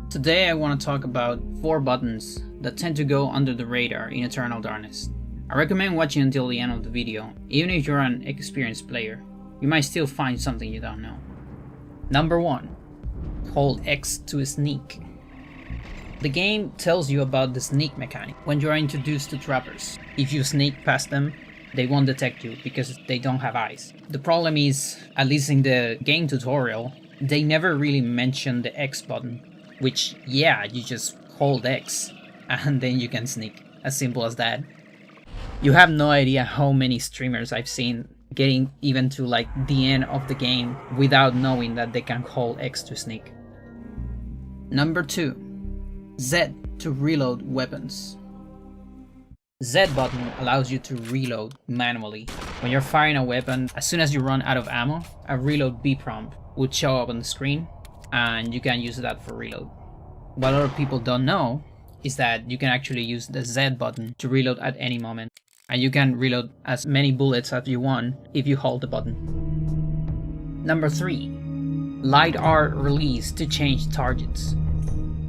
Today I want to talk about 4 buttons that tend to go under the radar in Eternal Darkness. I recommend watching until the end of the video, even if you're an experienced player. You might still find something you don't know. Number 1. Hold X to sneak. The game tells you about the sneak mechanic when you are introduced to trappers. If you sneak past them, they won't detect you because they don't have eyes. The problem is, at least in the game tutorial, they never really mention the X button, which, yeah, you just hold X and then you can sneak. As simple as that. You have no idea how many streamers I've seen getting even to like the end of the game without knowing that they can hold X to sneak. Number 2. Z to reload weapons. Z button allows you to reload manually. When you're firing a weapon, as soon as you run out of ammo, a reload B prompt would show up on the screen and you can use that for reload. What other people don't know is that you can actually use the Z button to reload at any moment, and you can reload as many bullets as you want if you hold the button. Number 3. Light R release to change targets.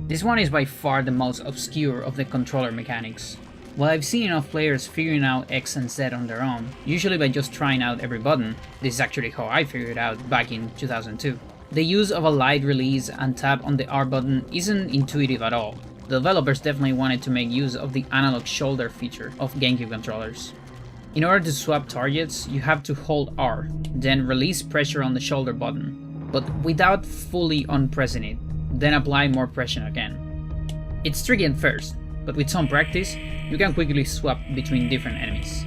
This one is by far the most obscure of the controller mechanics. While I've seen enough players figuring out X and Z on their own, usually by just trying out every button, this is actually how I figured it out back in 2002. The use of a light release and tap on the R button isn't intuitive at all. The developers definitely wanted to make use of the analog shoulder feature of GameCube controllers. In order to swap targets, you have to hold R, then release pressure on the shoulder button, but without fully unpressing it, then apply more pressure again. It's tricky at first, but with some practice, you can quickly swap between different enemies.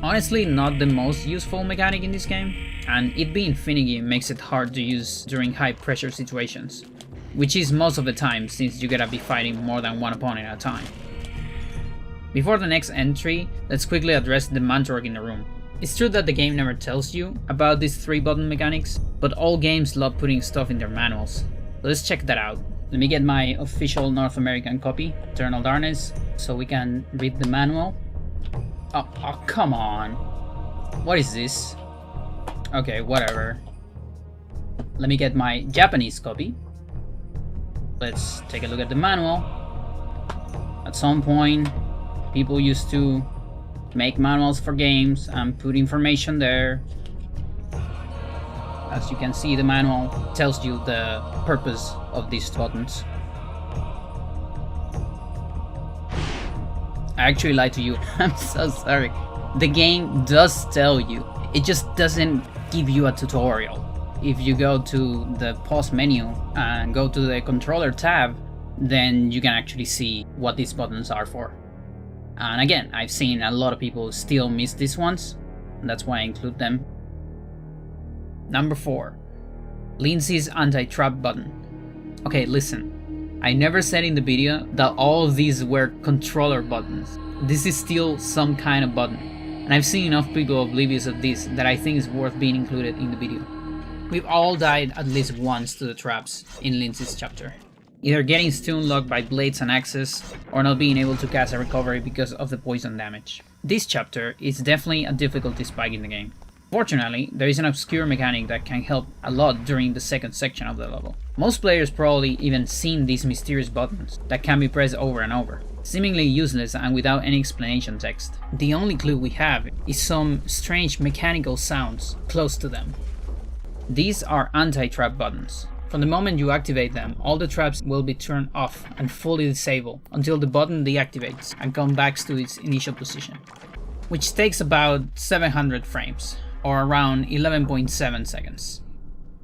Honestly, not the most useful mechanic in this game, and it being finicky makes it hard to use during high pressure situations, which is most of the time since you gotta be fighting more than one opponent at a time. Before the next entry, let's quickly address the Mantorg in the room. It's true that the game never tells you about these 3 button mechanics, but all games love putting stuff in their manuals. So let's check that out. Let me get my official North American copy, Eternal Darkness, so we can read the manual. Oh, come on. What is this? Okay, whatever. Let me get my Japanese copy. Let's take a look at the manual. At some point, people used to make manuals for games and put information there. As you can see, the manual tells you the purpose of these buttons. I actually lied to you. I'm so sorry. The game does tell you. It just doesn't give you a tutorial. If you go to the pause menu and go to the controller tab, then you can actually see what these buttons are for. And again, I've seen a lot of people still miss these ones, and that's why I include them. Number 4. Lindsay's anti-trap button. Okay, listen. I never said in the video that all of these were controller buttons. This is still some kind of button, and I've seen enough people oblivious of this that I think it's worth being included in the video. We've all died at least once to the traps in Lindsay's chapter. Either getting stun locked by blades and axes, or not being able to cast a recovery because of the poison damage. This chapter is definitely a difficulty spike in the game. Fortunately, there is an obscure mechanic that can help a lot during the second section of the level. Most players probably even seen these mysterious buttons that can be pressed over and over, seemingly useless and without any explanation text. The only clue we have is some strange mechanical sounds close to them. These are anti-trap buttons. From the moment you activate them, all the traps will be turned off and fully disabled until the button deactivates and comes back to its initial position, which takes about 700 frames, or around 11.7 seconds.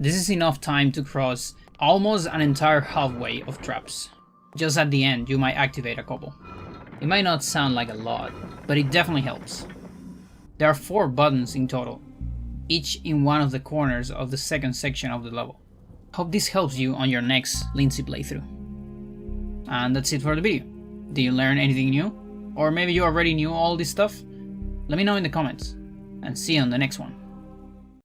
This is enough time to cross almost an entire halfway of traps. Just at the end, you might activate a couple. It might not sound like a lot, but it definitely helps. There are 4 buttons in total, each in one of the corners of the second section of the level. Hope this helps you on your next Lindsay playthrough. And that's it for the video. Did you learn anything new? Or maybe you already knew all this stuff? Let me know in the comments, and see you on the next one.